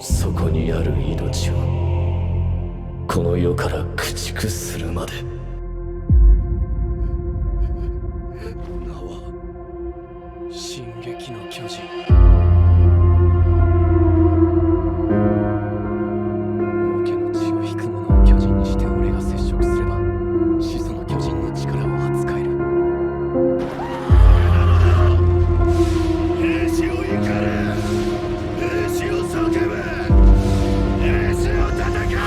そこにある命をこの世から駆逐するまで。名は進撃の巨人。王家の血を引く者を巨人にして俺が接触すれば始祖の巨人の力を扱える。兵士を怒れ、兵士を叫べ、兵士を戦え。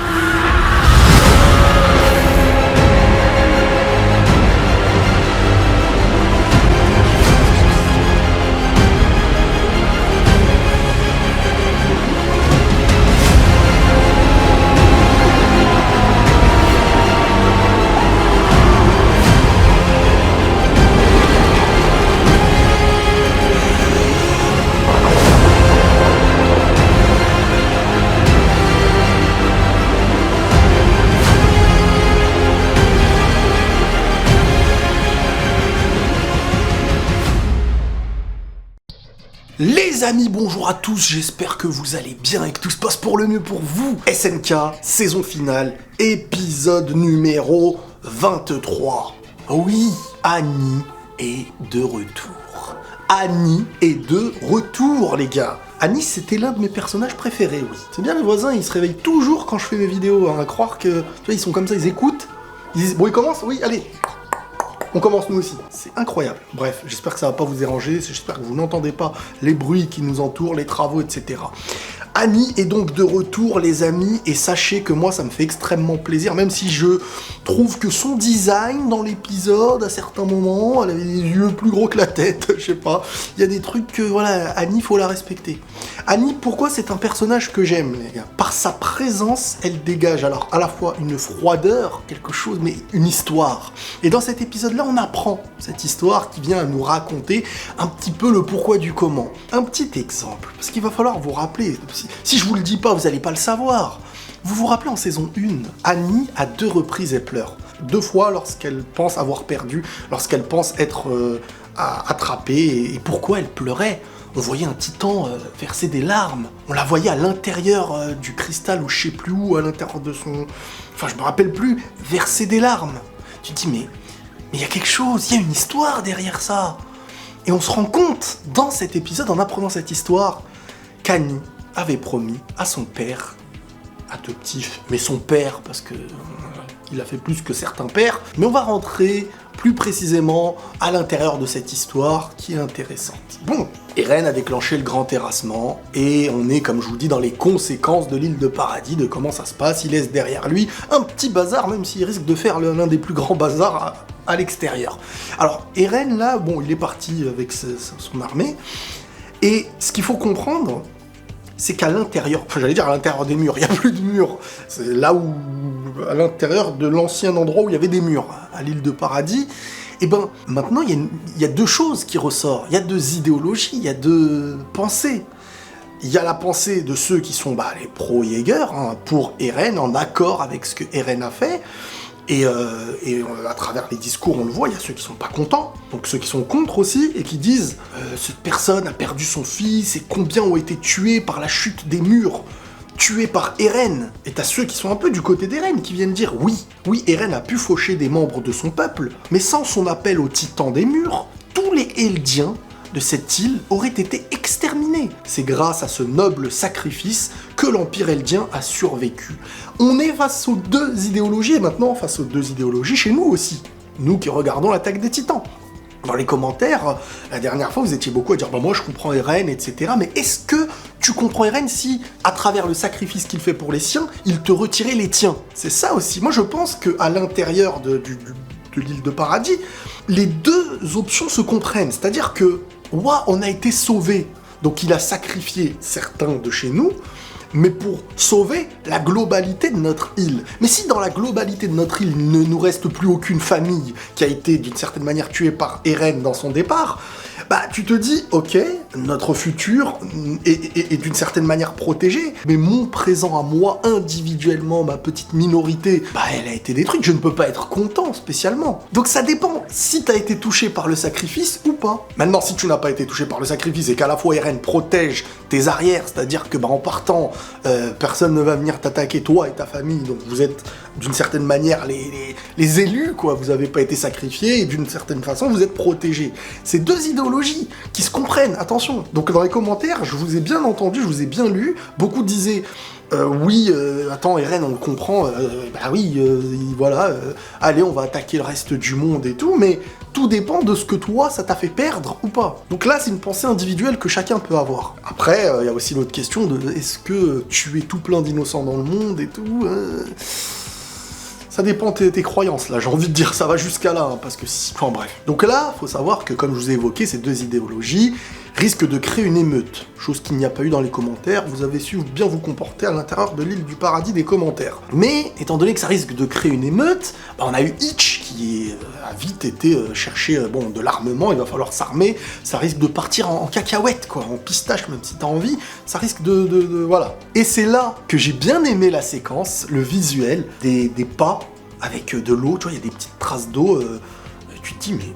Les amis, bonjour à tous, j'espère que vous allez bien et que tout se passe pour le mieux pour vous. SNK, saison finale, épisode numéro 23. Oui, Annie est de retour. Annie est de retour, les gars. Annie, c'était l'un de mes personnages préférés, oui. C'est bien, les voisins, ils se réveillent toujours quand je fais mes vidéos, hein, à croire que, tu vois, ils sont comme ça, ils écoutent. Ils disent, bon, ils commencent? Oui, allez. On commence nous aussi, c'est incroyable. Bref, j'espère que ça va pas vous déranger, j'espère que vous n'entendez pas les bruits qui nous entourent, les travaux, etc. Annie est donc de retour, les amis, et sachez que moi, ça me fait extrêmement plaisir, même si je trouve que son design dans l'épisode, à certains moments, elle avait des yeux plus gros que la tête, je sais pas. Il y a des trucs que, voilà, Annie, faut la respecter. Annie, pourquoi c'est un personnage que j'aime, les gars? Par sa présence, elle dégage alors à la fois une froideur, quelque chose, mais une histoire. Et dans cet épisode-là, on apprend cette histoire qui vient à nous raconter un petit peu le pourquoi du comment. Un petit exemple, parce qu'il va falloir vous rappeler, si je vous le dis pas, vous allez pas le savoir. Vous vous rappelez en saison 1, Annie, à 2 reprises, elle pleure. 2 fois lorsqu'elle pense avoir perdu, lorsqu'elle pense être attrapée, et pourquoi elle pleurait? On voyait un titan verser des larmes. On la voyait à l'intérieur du cristal ou je sais plus où, à l'intérieur de son... Enfin, je me rappelle plus, verser des larmes. Tu te dis, mais il y a quelque chose, il y a une histoire derrière ça. Et on se rend compte, dans cet épisode, en apprenant cette histoire, qu'Annie avait promis à son père, à 2 petits, mais son père, parce que il a fait plus que certains pères, mais on va rentrer plus précisément à l'intérieur de cette histoire qui est intéressante. Bon, Eren a déclenché le grand terrassement, et on est, comme je vous dis, dans les conséquences de l'île de paradis, de comment ça se passe. Il laisse derrière lui un petit bazar, même s'il risque de faire l'un des plus grands bazars à l'extérieur. Alors, Eren, là, bon, il est parti avec son armée, et ce qu'il faut comprendre, c'est qu'à l'intérieur, enfin j'allais dire à l'intérieur des murs, il n'y a plus de murs. C'est là où, à l'intérieur de l'ancien endroit où il y avait des murs, à l'île de paradis, et ben maintenant il y a 2 choses qui ressortent. Il y a 2 idéologies, il y a 2 pensées. Il y a la pensée de ceux qui sont les pro-Jäger, hein, pour Eren, en accord avec ce que Eren a fait. Et à travers les discours, on le voit, il y a ceux qui sont pas contents, donc ceux qui sont contre aussi, et qui disent cette personne a perdu son fils, et combien ont été tués par la chute des murs, tués par Eren. Et t'as ceux qui sont un peu du côté d'Eren, qui viennent dire oui, Eren a pu faucher des membres de son peuple, mais sans son appel aux titans des murs, tous les Eldiens de cette île auraient été exterminés. C'est grâce à ce noble sacrifice que l'Empire Eldien a survécu. On est face aux 2 idéologies, et maintenant face aux 2 idéologies chez nous aussi. Nous qui regardons l'attaque des titans. Dans les commentaires, la dernière fois, vous étiez beaucoup à dire moi je comprends Eren, etc. Mais est-ce que tu comprends Eren si, à travers le sacrifice qu'il fait pour les siens, il te retirait les tiens? C'est ça aussi. Moi je pense qu'à l'intérieur de l'île de paradis, les 2 options se comprennent. C'est-à-dire que on a été sauvés, donc il a sacrifié certains de chez nous, mais pour sauver la globalité de notre île. Mais si dans la globalité de notre île, il ne nous reste plus aucune famille qui a été d'une certaine manière tuée par Eren dans son départ, tu te dis, ok, notre futur est d'une certaine manière protégé, mais mon présent à moi, individuellement, ma petite minorité, bah elle a été détruite, je ne peux pas être content spécialement. Donc ça dépend si t'as été touché par le sacrifice ou pas. Maintenant, si tu n'as pas été touché par le sacrifice et qu'à la fois Eren protège tes arrières, c'est-à-dire que bah, en partant, personne ne va venir t'attaquer, toi et ta famille, donc vous êtes d'une certaine manière les élus, quoi, vous n'avez pas été sacrifiés et d'une certaine façon vous êtes protégés. C'est deux idéologies qui se comprennent, attention. Donc dans les commentaires, je vous ai bien entendu, je vous ai bien lu, beaucoup disaient oui, attends, Eren, on le comprend, bah oui, voilà, allez, on va attaquer le reste du monde et tout, mais tout dépend de ce que toi, ça t'a fait perdre ou pas. Donc là, c'est une pensée individuelle que chacun peut avoir. Après, il y a aussi l'autre question de est-ce que tu es tout plein d'innocents dans le monde et tout ça dépend de tes croyances, là, j'ai envie de dire, ça va jusqu'à là, hein, parce que si... Enfin bref. Donc là, faut savoir que, comme je vous ai évoqué, ces deux idéologies risquent de créer une émeute, chose qu'il n'y a pas eu dans les commentaires, vous avez su bien vous comporter à l'intérieur de l'île du paradis des commentaires. Mais, étant donné que ça risque de créer une émeute, bah, on a eu Hitch qui a vite été chercher bon, de l'armement, il va falloir s'armer, ça risque de partir en cacahuète, quoi, en pistache, même si t'as envie, ça risque de voilà. Et c'est là que j'ai bien aimé la séquence, le visuel, des pas, avec de l'eau, tu vois, il y a des petites traces d'eau, tu te dis, mais...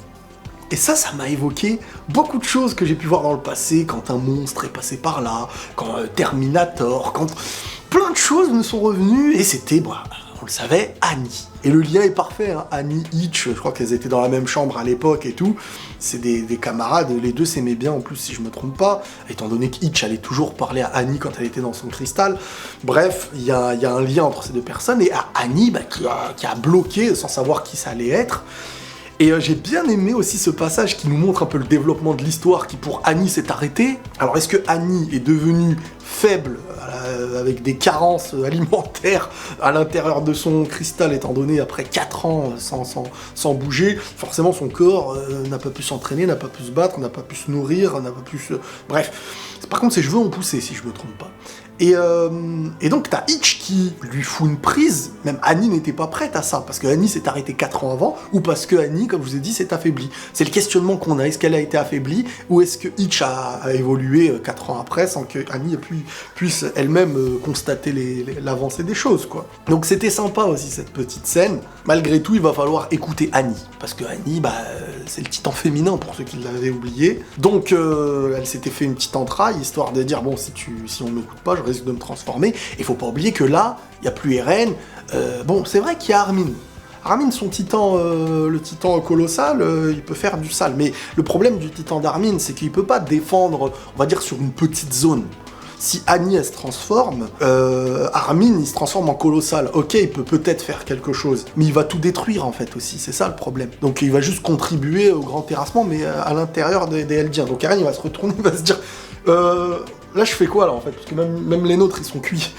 Et ça m'a évoqué beaucoup de choses que j'ai pu voir dans le passé, quand un monstre est passé par là, quand Terminator, quand... Plein de choses me sont revenues, et c'était, bah, on le savait, Annie. Et le lien est parfait, hein. Annie, Hitch, je crois qu'elles étaient dans la même chambre à l'époque et tout, c'est des camarades, les deux s'aimaient bien en plus si je me trompe pas, étant donné que Hitch allait toujours parler à Annie quand elle était dans son cristal. Bref, il y a un lien entre ces deux personnes, et Annie, bah, qui a bloqué sans savoir qui ça allait être. Et j'ai bien aimé aussi ce passage qui nous montre un peu le développement de l'histoire qui pour Annie s'est arrêté. Alors est-ce que Annie est devenue faible avec des carences alimentaires à l'intérieur de son cristal étant donné après 4 ans sans bouger, forcément son corps n'a pas pu s'entraîner, n'a pas pu se battre, n'a pas pu se nourrir, n'a pas pu se... Bref, par contre ses cheveux ont poussé si je me trompe pas. Et donc t'as Hitch qui lui fout une prise, même Annie n'était pas prête à ça, parce que Annie s'est arrêtée 4 ans avant, ou parce que Annie, comme je vous ai dit, s'est affaiblie. C'est le questionnement qu'on a, est-ce qu'elle a été affaiblie, ou est-ce que Hitch a évolué 4 ans après, sans que Annie puisse elle-même constater l'avancée des choses, quoi. Donc c'était sympa aussi cette petite scène. Malgré tout, il va falloir écouter Annie, parce que Annie, bah, c'est le titan féminin pour ceux qui l'avaient oublié. Donc elle s'était fait une petite entraille, histoire de dire, bon, si on m'écoute pas, je risque de me transformer. Et faut pas oublier que là, il n'y a plus Eren. Bon, c'est vrai qu'il y a Armin. Armin, son titan, le titan colossal, il peut faire du sale. Mais le problème du titan d'Armin, c'est qu'il peut pas défendre, on va dire, sur une petite zone. Si Annie, elle se transforme, Armin, il se transforme en colossal. Ok, il peut peut-être faire quelque chose, mais il va tout détruire, en fait, aussi. C'est ça, le problème. Donc, il va juste contribuer au grand terrassement, mais à l'intérieur des Eldiens. Donc, Eren, il va se retourner, il va se dire... là je fais quoi là en fait, parce que même les nôtres ils sont cuits.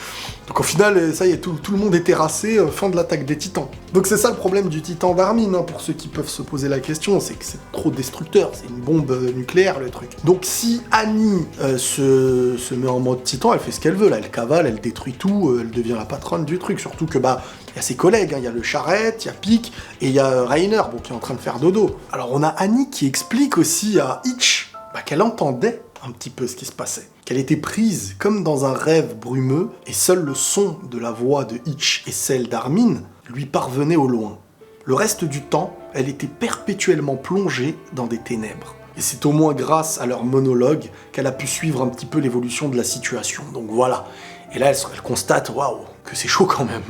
Donc au final ça y est, tout le monde est terrassé, fin de l'attaque des titans. Donc c'est ça le problème du titan d'Armin, hein, pour ceux qui peuvent se poser la question, c'est que c'est trop destructeur, c'est une bombe nucléaire le truc. Donc si Annie se met en mode titan, elle fait ce qu'elle veut là, elle cavale, elle détruit tout, elle devient la patronne du truc, surtout que bah il y a ses collègues, il y a le Charrette, il y a Pieck, et il y a Reiner, bon, qui est en train de faire dodo. Alors on a Annie qui explique aussi à Hitch qu'elle entendait un petit peu ce qui se passait. Qu'elle était prise comme dans un rêve brumeux, et seul le son de la voix de Hitch et celle d'Armin lui parvenait au loin. Le reste du temps, elle était perpétuellement plongée dans des ténèbres. Et c'est au moins grâce à leur monologue qu'elle a pu suivre un petit peu l'évolution de la situation. Donc voilà. Et là, elle constate, waouh, que c'est chaud quand même.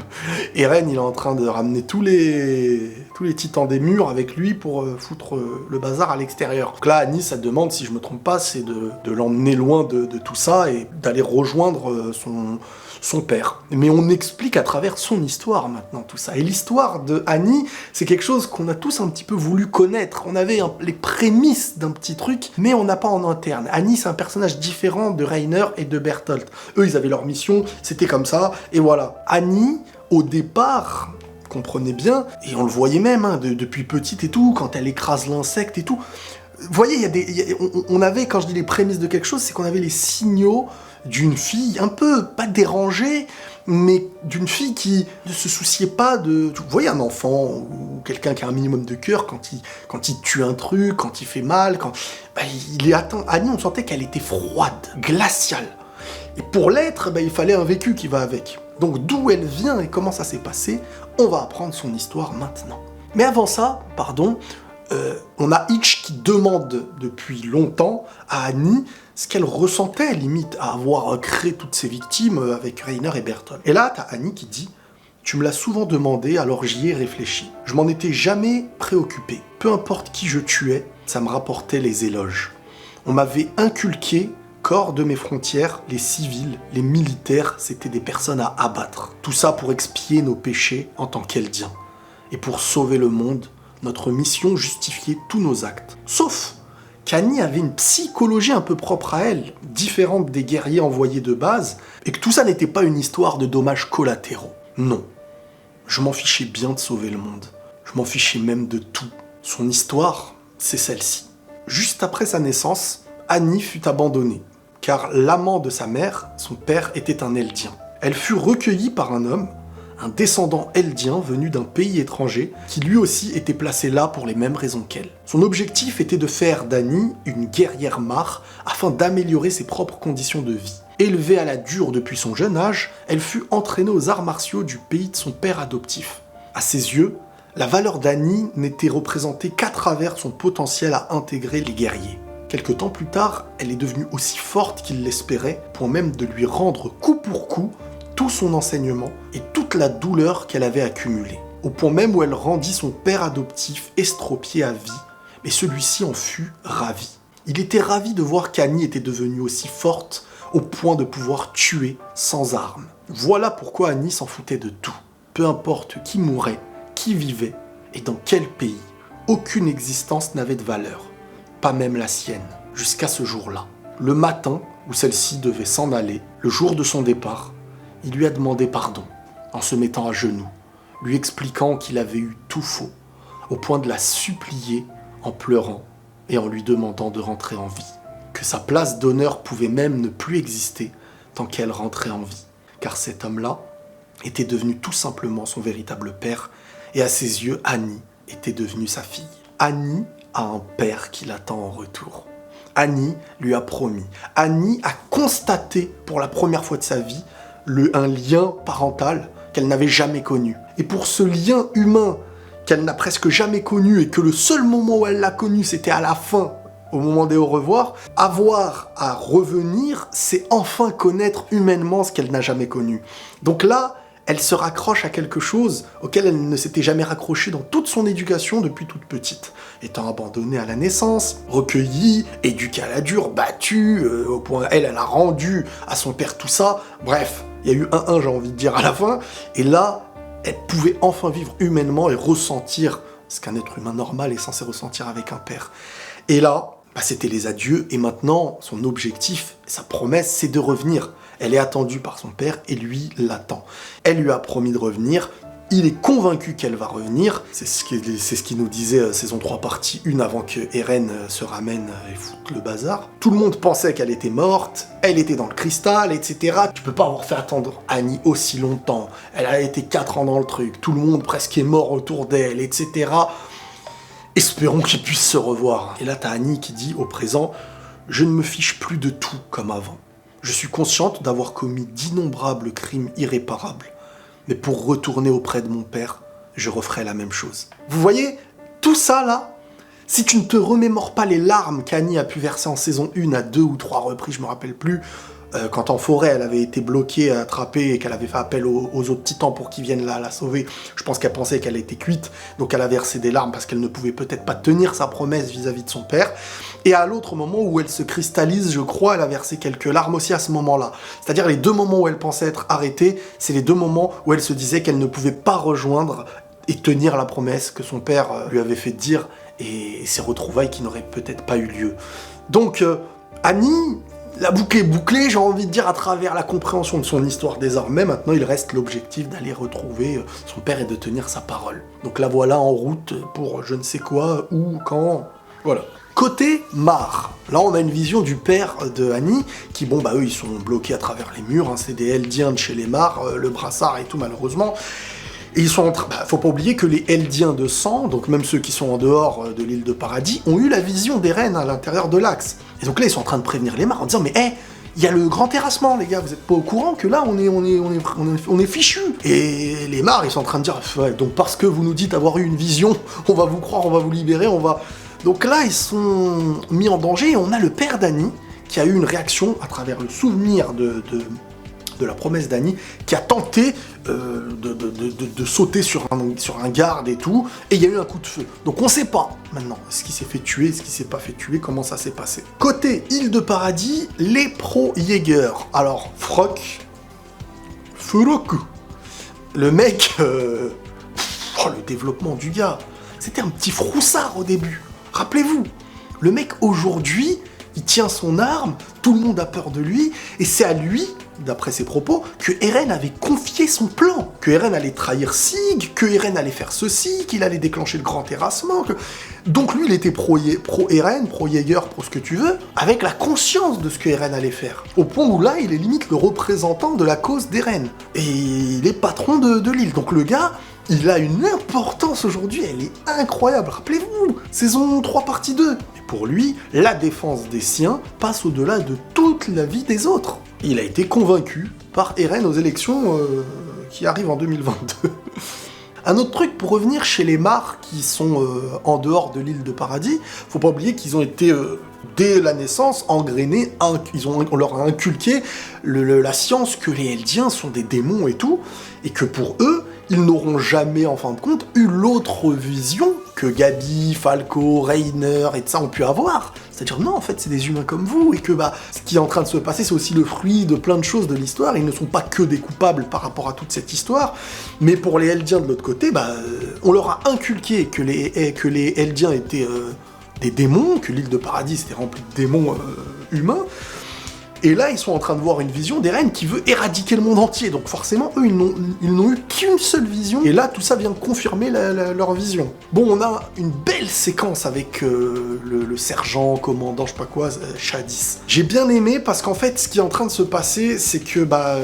Eren, il est en train de ramener tous les titans des murs avec lui pour foutre le bazar à l'extérieur. Donc là, Annie, sa demande, si je me trompe pas, c'est de l'emmener loin de tout ça et d'aller rejoindre son père. Mais on explique à travers son histoire maintenant tout ça. Et l'histoire de Annie, c'est quelque chose qu'on a tous un petit peu voulu connaître. On avait les prémices d'un petit truc, mais on n'a pas en interne. Annie, c'est un personnage différent de Reiner et de Bertolt. Eux, ils avaient leur mission, c'était comme ça, et voilà. Annie, au départ, comprenez bien, et on le voyait même, hein, depuis petite et tout, quand elle écrase l'insecte et tout, Vous voyez, on avait, quand je dis les prémices de quelque chose, c'est qu'on avait les signaux d'une fille un peu, pas dérangée, mais d'une fille qui ne se souciait pas de... Vous voyez un enfant ou quelqu'un qui a un minimum de cœur, quand il tue un truc, quand il fait mal, il est atteint. Annie, on sentait qu'elle était froide, glaciale. Et pour l'être, il fallait un vécu qui va avec. Donc d'où elle vient et comment ça s'est passé, on va apprendre son histoire maintenant. Mais avant ça, on a Hitch qui demande depuis longtemps à Annie ce qu'elle ressentait, limite, à avoir créé toutes ces victimes avec Rainer et Bertolt. Et là, t'as Annie qui dit « Tu me l'as souvent demandé, alors j'y ai réfléchi. Je m'en étais jamais préoccupé. Peu importe qui je tuais, ça me rapportait les éloges. On m'avait inculqué qu'hors de mes frontières, les civils, les militaires, c'était des personnes à abattre. Tout ça pour expier nos péchés en tant qu'Eldiens. Et pour sauver le monde, notre mission justifiait tous nos actes. Sauf qu'Annie avait une psychologie un peu propre à elle, différente des guerriers envoyés de base, et que tout ça n'était pas une histoire de dommages collatéraux. Non. Je m'en fichais bien de sauver le monde. Je m'en fichais même de tout. Son histoire, c'est celle-ci. Juste après sa naissance, Annie fut abandonnée, car l'amant de sa mère, son père, était un Eldien. Elle fut recueillie par un homme, un descendant eldien venu d'un pays étranger, qui lui aussi était placé là pour les mêmes raisons qu'elle. Son objectif était de faire d'Annie une guerrière mare afin d'améliorer ses propres conditions de vie. Élevée à la dure depuis son jeune âge, elle fut entraînée aux arts martiaux du pays de son père adoptif. À ses yeux, la valeur d'Annie n'était représentée qu'à travers son potentiel à intégrer les guerriers. Quelque temps plus tard, elle est devenue aussi forte qu'il l'espérait, point même de lui rendre coup pour coup tout son enseignement et toute la douleur qu'elle avait accumulée. Au point même où elle rendit son père adoptif estropié à vie, mais celui-ci en fut ravi. Il était ravi de voir qu'Annie était devenue aussi forte au point de pouvoir tuer sans armes. Voilà pourquoi Annie s'en foutait de tout. Peu importe qui mourait, qui vivait et dans quel pays, aucune existence n'avait de valeur. Pas même la sienne, jusqu'à ce jour-là. Le matin où celle-ci devait s'en aller, le jour de son départ, il lui a demandé pardon, en se mettant à genoux, lui expliquant qu'il avait eu tout faux, au point de la supplier en pleurant et en lui demandant de rentrer en vie. Que sa place d'honneur pouvait même ne plus exister tant qu'elle rentrait en vie, car cet homme-là était devenu tout simplement son véritable père, et à ses yeux, Annie était devenue sa fille. Annie a un père qui l'attend en retour. Annie lui a promis. Annie a constaté pour la première fois de sa vie un lien parental qu'elle n'avait jamais connu. Et pour ce lien humain qu'elle n'a presque jamais connu et que le seul moment où elle l'a connu, c'était à la fin, au moment des au revoir, avoir à revenir, c'est enfin connaître humainement ce qu'elle n'a jamais connu. Donc là, elle se raccroche à quelque chose auquel elle ne s'était jamais raccrochée dans toute son éducation depuis toute petite. Étant abandonnée à la naissance, recueillie, éduquée à la dure, battue, au point elle a rendu à son père tout ça. Bref, il y a eu un j'ai envie de dire, à la fin. Et là, elle pouvait enfin vivre humainement et ressentir ce qu'un être humain normal est censé ressentir avec un père. Et là, c'était les adieux. Et maintenant, son objectif, sa promesse, c'est de revenir. Elle est attendue par son père et lui l'attend. Elle lui a promis de revenir. Il est convaincu qu'elle va revenir. C'est ce qu'il nous disait saison 3 partie 1 avant que Eren se ramène et foute le bazar. Tout le monde pensait qu'elle était morte. Elle était dans le cristal, etc. Tu peux pas avoir fait attendre Annie aussi longtemps. Elle a été 4 ans dans le truc. Tout le monde presque est mort autour d'elle, etc. Espérons qu'ils puissent se revoir. Et là, t'as Annie qui dit au présent « Je ne me fiche plus de tout comme avant. Je suis consciente d'avoir commis d'innombrables crimes irréparables. Mais pour retourner auprès de mon père, je referai la même chose. » Vous voyez, tout ça là, si tu ne te remémores pas les larmes qu'Annie a pu verser en saison 1 à 2 ou 3 reprises, je me rappelle plus, quand en forêt elle avait été bloquée, attrapée et qu'elle avait fait appel aux autres titans pour qu'ils viennent la sauver, je pense qu'elle pensait qu'elle était cuite, donc elle a versé des larmes parce qu'elle ne pouvait peut-être pas tenir sa promesse vis-à-vis de son père. Et à l'autre moment où elle se cristallise, je crois, elle a versé quelques larmes aussi à ce moment-là. C'est-à-dire les 2 moments où elle pensait être arrêtée, c'est les 2 moments où elle se disait qu'elle ne pouvait pas rejoindre et tenir la promesse que son père lui avait fait dire, et ces retrouvailles qui n'auraient peut-être pas eu lieu. Donc Annie, la boucle est bouclée, j'ai envie de dire, à travers la compréhension de son histoire désormais. Maintenant, il reste l'objectif d'aller retrouver son père et de tenir sa parole. Donc la voilà en route pour je ne sais quoi, où, quand, voilà. Côté Mar, là on a une vision du père de Annie, qui bon bah eux ils sont bloqués à travers les murs, hein, c'est des Eldiens de chez les Mar, le brassard et tout malheureusement. Et ils sont en train... faut pas oublier que les Eldiens de sang, donc même ceux qui sont en dehors de l'île de Paradis, ont eu la vision d'Eren à l'intérieur de l'Axe. Et donc là ils sont en train de prévenir les Mar en disant mais hé, il y a le grand terrassement les gars, vous êtes pas au courant que là on est fichus. Et les Mar ils sont en train de dire ouais, donc parce que vous nous dites avoir eu une vision, on va vous croire, on va vous libérer, on va... Donc là, ils sont mis en danger et on a le père d'Annie qui a eu une réaction à travers le souvenir de la promesse d'Annie, qui a tenté de sauter sur un garde et tout, et il y a eu un coup de feu. Donc on sait pas maintenant ce qui s'est fait tuer, ce qui s'est pas fait tuer, comment ça s'est passé. Côté île de Paradis, les pro-Jäger. Alors, Furoku. Le mec... Oh, le développement du gars. C'était un petit froussard au début. Rappelez-vous, le mec aujourd'hui, il tient son arme, tout le monde a peur de lui, et c'est à lui, d'après ses propos, que Eren avait confié son plan. Que Eren allait trahir Sig, que Eren allait faire ceci, qu'il allait déclencher le grand terrassement. Donc lui, il était pro-Eren, pro-Jäger, pro ce que tu veux, avec la conscience de ce que Eren allait faire. Au point où là, il est limite le représentant de la cause d'Eren. Et il est patron de l'île. Donc le gars... il a une importance aujourd'hui, elle est incroyable. Rappelez-vous, saison 3, partie 2. Mais pour lui, la défense des siens passe au-delà de toute la vie des autres. Il a été convaincu par Eren aux élections qui arrivent en 2022. Un autre truc, pour revenir chez les Mar qui sont en dehors de l'île de Paradis, faut pas oublier qu'ils ont été, dès la naissance, engrainés, on leur a inculqué la science que les Eldiens sont des démons et tout, et que pour eux, ils n'auront jamais, en fin de compte, eu l'autre vision que Gabi, Falco, Reiner et tout ça ont pu avoir. C'est-à-dire, non, en fait, c'est des humains comme vous, et que bah, ce qui est en train de se passer, c'est aussi le fruit de plein de choses de l'histoire. Ils ne sont pas que des coupables par rapport à toute cette histoire, mais pour les Eldiens de l'autre côté, bah, on leur a inculqué que les Eldiens étaient des démons, que l'île de Paradis était remplie de démons humains. Et là, ils sont en train de voir une vision d'Eren qui veut éradiquer le monde entier. Donc forcément, eux, ils n'ont eu qu'une seule vision. Et là, tout ça vient confirmer leur vision. Bon, on a une belle séquence avec le sergent, commandant, je sais pas quoi, Shadis. J'ai bien aimé parce qu'en fait, ce qui est en train de se passer, c'est que bah,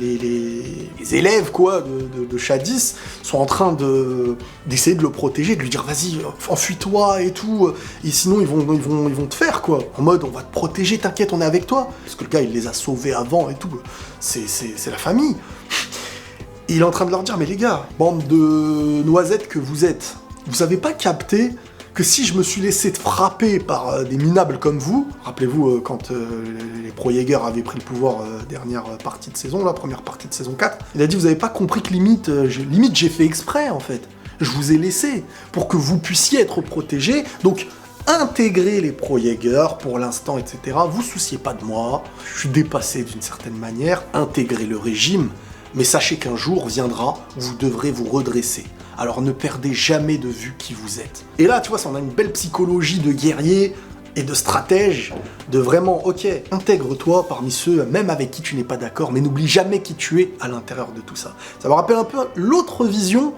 les élèves quoi, de Shadis sont en train d'essayer de le protéger, de lui dire vas-y, enfuis-toi et tout. Et sinon, ils vont te faire quoi. En mode, on va te protéger, t'inquiète, on est avec toi. Parce que le gars, il les a sauvés avant et tout. C'est la famille. Et il est en train de leur dire, mais les gars, bande de noisettes que vous êtes, vous avez pas capté que si je me suis laissé frapper par des minables comme vous, rappelez-vous quand les pro-Jäger avaient pris le pouvoir dernière partie de saison, la première partie de saison 4, il a dit, vous avez pas compris que limite j'ai fait exprès, en fait. Je vous ai laissé pour que vous puissiez être protégés, donc... intégrer les pro-Jäger pour l'instant, etc. Vous souciez pas de moi, je suis dépassé d'une certaine manière, intégrez le régime, mais sachez qu'un jour viendra où vous devrez vous redresser. Alors ne perdez jamais de vue qui vous êtes. Et là, tu vois, ça, on a une belle psychologie de guerrier et de stratège, de vraiment, ok, intègre-toi parmi ceux, même avec qui tu n'es pas d'accord, mais n'oublie jamais qui tu es à l'intérieur de tout ça. Ça me rappelle un peu l'autre vision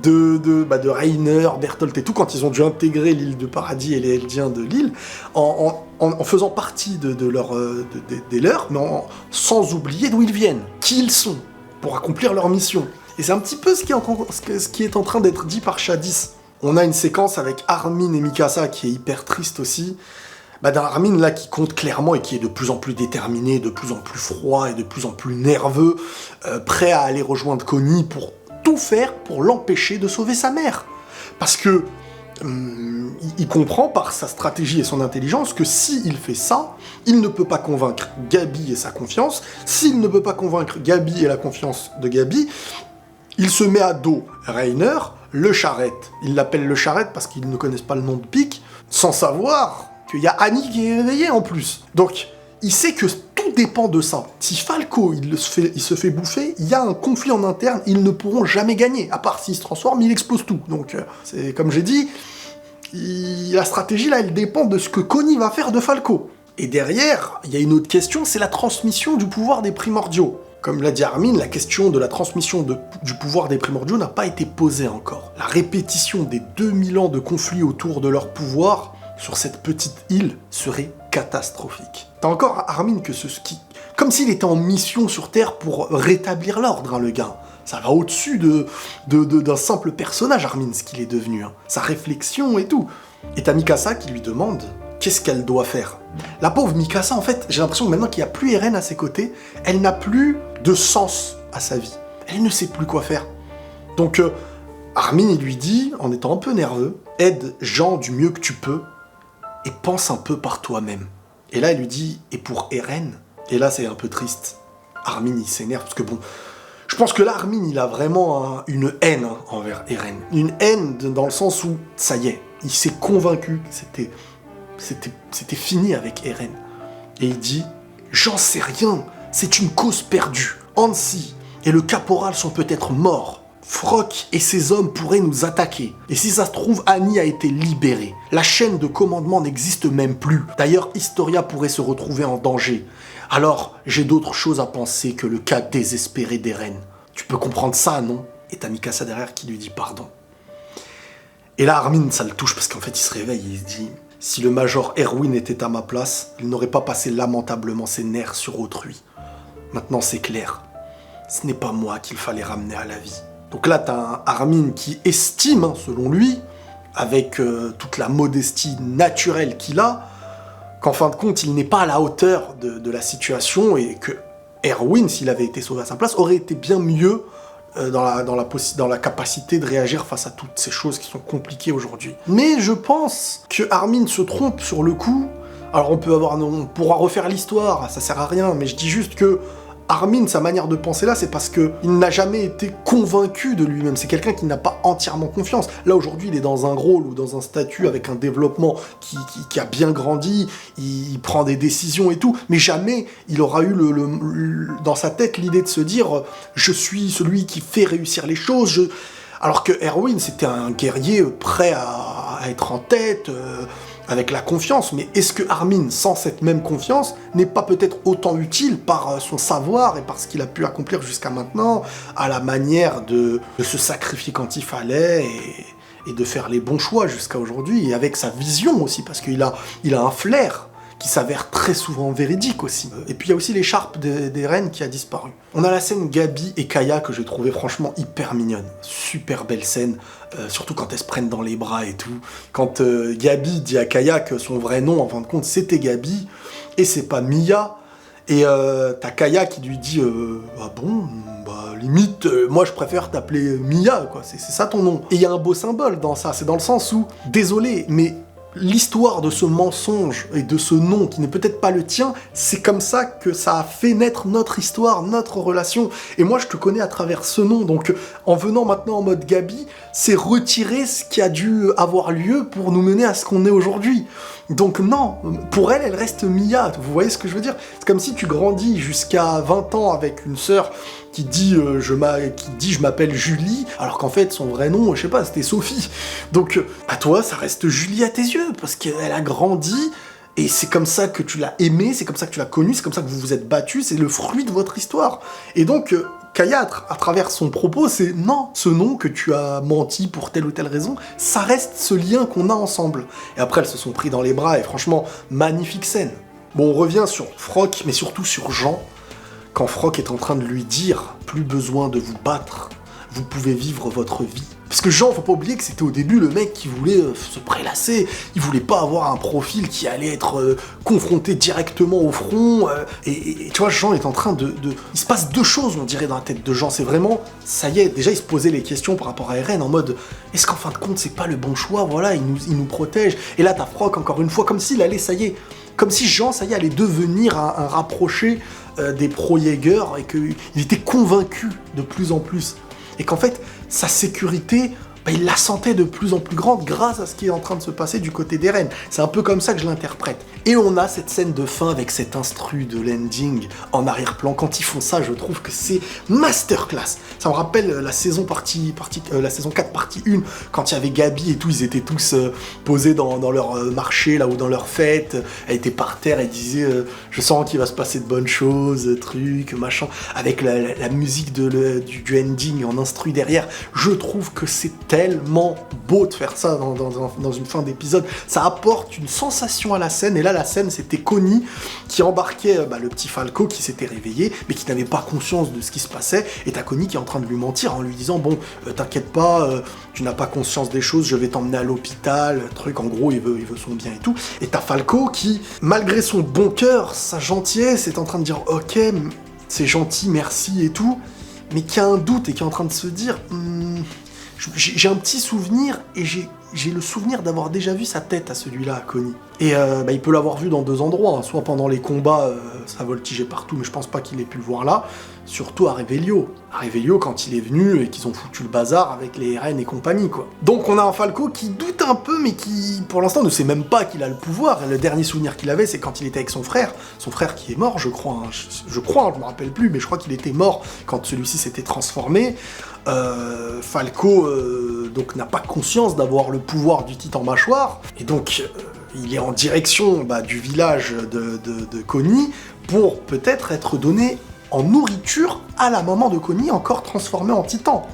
de Reiner, Bertolt et tout, quand ils ont dû intégrer l'île de Paradis et les Eldiens de l'île, en faisant partie des leurs, mais sans oublier d'où ils viennent, qui ils sont, pour accomplir leur mission. Et c'est un petit peu ce qui est en train d'être dit par Shadis. On a une séquence avec Armin et Mikasa qui est hyper triste aussi. Armin là qui compte clairement et qui est de plus en plus déterminé, de plus en plus froid et de plus en plus nerveux, prêt à aller rejoindre Connie pour tout faire pour l'empêcher de sauver sa mère. Parce que il comprend par sa stratégie et son intelligence que s'il fait ça, il ne peut pas convaincre Gabi et sa confiance. S'il ne peut pas convaincre Gabi et la confiance de Gabi, il se met à dos Reiner, le Charrette. Il l'appelle le Charrette parce qu'ils ne connaissent pas le nom de Pic, sans savoir qu'il y a Annie qui est réveillée en plus. Donc, il sait que tout dépend de ça. Si Falco, il se fait bouffer, il y a un conflit en interne, ils ne pourront jamais gagner. À part s'il se transforme, il explose tout. Donc, c'est comme j'ai dit, la stratégie, là, elle dépend de ce que Connie va faire de Falco. Et derrière, il y a une autre question, c'est la transmission du pouvoir des primordiaux. Comme l'a dit Armin, la question de la transmission du pouvoir des primordiaux n'a pas été posée encore. La répétition des 2000 ans de conflits autour de leur pouvoir sur cette petite île serait catastrophique. T'as encore Armin que comme s'il était en mission sur Terre pour rétablir l'ordre, hein, le gars. Ça va au-dessus d'un simple personnage, Armin, ce qu'il est devenu. Hein. Sa réflexion et tout. Et t'as Mikasa qui lui demande qu'est-ce qu'elle doit faire. La pauvre Mikasa, en fait, j'ai l'impression que maintenant qu'il n'y a plus Eren à ses côtés, elle n'a plus de sens à sa vie. Elle ne sait plus quoi faire. Donc, Armin, il lui dit, en étant un peu nerveux, aide Jean du mieux que tu peux et pense un peu par toi-même. Et là, elle lui dit, et pour Eren? Et là, c'est un peu triste. Armin, il s'énerve, parce que bon, je pense que là, Armin, il a vraiment une haine envers Eren. Une haine dans le sens où, ça y est, il s'est convaincu que c'était fini avec Eren. Et il dit, j'en sais rien, c'est une cause perdue. Hansi et le caporal sont peut-être morts. Frock et ses hommes pourraient nous attaquer. Et si ça se trouve, Annie a été libérée. La chaîne de commandement n'existe même plus. D'ailleurs, Historia pourrait se retrouver en danger. Alors, j'ai d'autres choses à penser que le cas désespéré d'Eren. Tu peux comprendre ça, non? Et t'as Mikasa derrière qui lui dit pardon. Et là, Armin, ça le touche parce qu'en fait, il se réveille et il se dit si le major Erwin était à ma place, il n'aurait pas passé lamentablement ses nerfs sur autrui. Maintenant, c'est clair. Ce n'est pas moi qu'il fallait ramener à la vie. Donc là, t'as un Armin qui estime, hein, selon lui, avec toute la modestie naturelle qu'il a, qu'en fin de compte, il n'est pas à la hauteur de la situation et que Erwin, s'il avait été sauvé à sa place, aurait été bien mieux dans la capacité de réagir face à toutes ces choses qui sont compliquées aujourd'hui. Mais je pense que Armin se trompe sur le coup. Alors on pourra refaire l'histoire, ça sert à rien, mais je dis juste que Armin, sa manière de penser là, c'est parce qu'il n'a jamais été convaincu de lui-même. C'est quelqu'un qui n'a pas entièrement confiance. Là, aujourd'hui, il est dans un rôle ou dans un statut avec un développement qui a bien grandi, il prend des décisions et tout, mais jamais il aura eu dans sa tête l'idée de se dire « je suis celui qui fait réussir les choses ». Alors que Erwin, c'était un guerrier prêt à être en tête, avec la confiance, mais est-ce que Armin, sans cette même confiance, n'est pas peut-être autant utile par son savoir et par ce qu'il a pu accomplir jusqu'à maintenant, à la manière de se sacrifier quand il fallait et de faire les bons choix jusqu'à aujourd'hui, et avec sa vision aussi, parce qu'il a un flair qui s'avère très souvent véridique aussi. Et puis il y a aussi l'écharpe d'Eren qui a disparu. On a la scène Gabi et Kaya que j'ai trouvé franchement hyper mignonne. Super belle scène, surtout quand elles se prennent dans les bras et tout. Quand Gabi dit à Kaya que son vrai nom, en fin de compte, c'était Gabi, et c'est pas Mia. Et t'as Kaya qui lui dit ah bon, bah limite, moi je préfère t'appeler Mia, quoi, c'est ça ton nom. Et il y a un beau symbole dans ça, c'est dans le sens où, désolé, mais l'histoire de ce mensonge et de ce nom qui n'est peut-être pas le tien, c'est comme ça que ça a fait naître notre histoire, notre relation. Et moi, je te connais à travers ce nom. Donc, en venant maintenant en mode Gabi, c'est retirer ce qui a dû avoir lieu pour nous mener à ce qu'on est aujourd'hui. Donc non, pour elle, elle reste Mia. Vous voyez ce que je veux dire? C'est comme si tu grandis jusqu'à 20 ans avec une sœur qui dit je m'appelle Julie, alors qu'en fait son vrai nom, je sais pas, c'était Sophie. Donc à toi, ça reste Julie à tes yeux, parce qu'elle a grandi, et c'est comme ça que tu l'as aimée, c'est comme ça que tu l'as connue, c'est comme ça que vous vous êtes battus, c'est le fruit de votre histoire. Et donc Kaya, à travers son propos, c'est non, ce nom que tu as menti pour telle ou telle raison, ça reste ce lien qu'on a ensemble. Et après, elles se sont pris dans les bras, et franchement, magnifique scène. Bon, on revient sur Frock, mais surtout sur Jean, quand Frock est en train de lui dire « Plus besoin de vous battre, vous pouvez vivre votre vie ». Parce que Jean, faut pas oublier que c'était au début le mec qui voulait se prélasser, il voulait pas avoir un profil qui allait être confronté directement au front, et tu vois, Jean est en train Il se passe deux choses, on dirait, dans la tête de Jean, c'est vraiment, ça y est, déjà il se posait les questions par rapport à Eren, en mode, est-ce qu'en fin de compte c'est pas le bon choix, voilà, il nous protège, et là t'as Frock encore une fois, comme s'il allait, ça y est, comme si Jean, ça y est, allait devenir un rapproché des pro-Jäger, et qu'il était convaincu de plus en plus. Et qu'en fait, sa sécurité, il la sentait de plus en plus grande grâce à ce qui est en train de se passer du côté d'Eren. C'est un peu comme ça que je l'interprète. Et on a cette scène de fin avec cet instru de l'ending en arrière-plan. Quand ils font ça, je trouve que c'est masterclass. Ça me rappelle la saison 4 partie 1, quand il y avait Gabi et tout, ils étaient tous posés dans leur marché, là, ou dans leur fête. Elle était par terre, elle disait je sens qu'il va se passer de bonnes choses, trucs, machin. Avec la musique du ending en instru derrière. Je trouve que c'est tellement beau de faire ça dans une fin d'épisode. Ça apporte une sensation à la scène, et là la scène c'était Connie qui embarquait le petit Falco qui s'était réveillé mais qui n'avait pas conscience de ce qui se passait, et t'as Connie qui est en train de lui mentir en lui disant bon t'inquiète pas, tu n'as pas conscience des choses, je vais t'emmener à l'hôpital, truc, en gros il veut son bien et tout, et t'as Falco qui, malgré son bon cœur, sa gentillesse, est en train de dire ok c'est gentil, merci et tout, mais qui a un doute et qui est en train de se dire j'ai un petit souvenir, et j'ai le souvenir d'avoir déjà vu sa tête à celui-là, à Connie. Et il peut l'avoir vu dans 2 endroits, hein, soit pendant les combats, ça voltigeait partout, mais je pense pas qu'il ait pu le voir là, surtout à Revelio. À Revelio, quand il est venu et qu'ils ont foutu le bazar avec les RN et compagnie, quoi. Donc on a un Falco qui doute un peu, mais qui, pour l'instant, ne sait même pas qu'il a le pouvoir. Et le dernier souvenir qu'il avait, c'est quand il était avec son frère qui est mort, je crois, hein. Je me rappelle plus, mais je crois qu'il était mort quand celui-ci s'était transformé. Falco donc n'a pas conscience d'avoir le pouvoir du titan mâchoire, et donc il est en direction du village de Connie pour peut-être être donné en nourriture à la maman de Connie encore transformée en titan.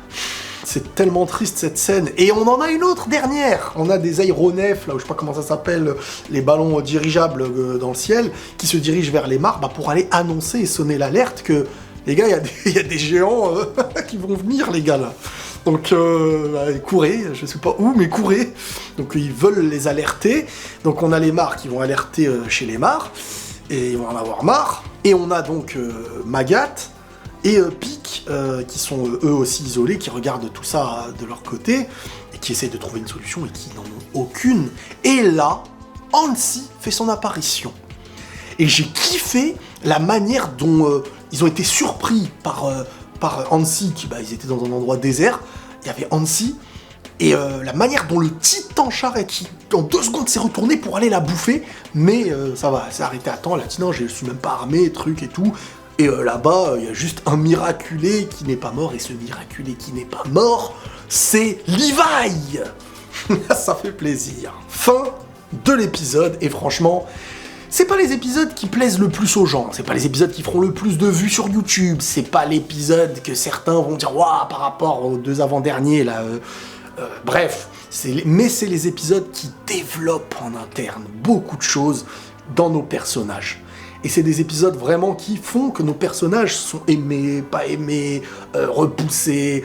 C'est tellement triste cette scène. Et on en a une autre dernière. On a des aéronefs, là où je sais pas comment ça s'appelle, les ballons dirigeables dans le ciel, qui se dirigent vers les mares pour aller annoncer et sonner l'alerte que les gars, il y a des géants qui vont venir, les gars, là. Donc, courez, je sais pas où, mais courez. Donc, ils veulent les alerter. Donc, on a les mares qui vont alerter chez les mares, et ils vont en avoir marre. Et on a donc Magat et Pic, qui sont eux aussi isolés, qui regardent tout ça de leur côté, et qui essayent de trouver une solution, et qui n'en ont aucune. Et là, Hansi fait son apparition. Et j'ai kiffé la manière dont ils ont été surpris par Hansi, qui ils étaient dans un endroit désert, il y avait Hansi, et la manière dont le titan charrette, qui en 2 secondes s'est retourné pour aller la bouffer, mais ça va, elle s'est arrêtée à temps, elle a dit non, je suis même pas armé, truc et tout, et là-bas, il y a juste un miraculé qui n'est pas mort, et ce miraculé qui n'est pas mort, c'est Levi. Ça fait plaisir. Fin de l'épisode, et franchement, c'est pas les épisodes qui plaisent le plus aux gens, c'est pas les épisodes qui feront le plus de vues sur YouTube, c'est pas l'épisode que certains vont dire waouh par rapport aux 2 avant-derniers là. Bref, mais c'est les épisodes qui développent en interne beaucoup de choses dans nos personnages. Et c'est des épisodes vraiment qui font que nos personnages sont aimés, pas aimés, repoussés.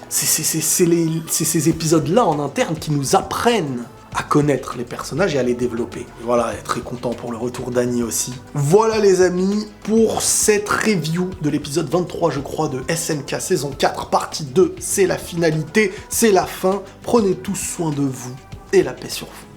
C'est ces épisodes-là en interne qui nous apprennent à connaître les personnages et à les développer. Et voilà, très content pour le retour d'Annie aussi. Voilà les amis, pour cette review de l'épisode 23, je crois, de SNK saison 4, partie 2. C'est la finalité, c'est la fin. Prenez tous soin de vous et la paix sur vous.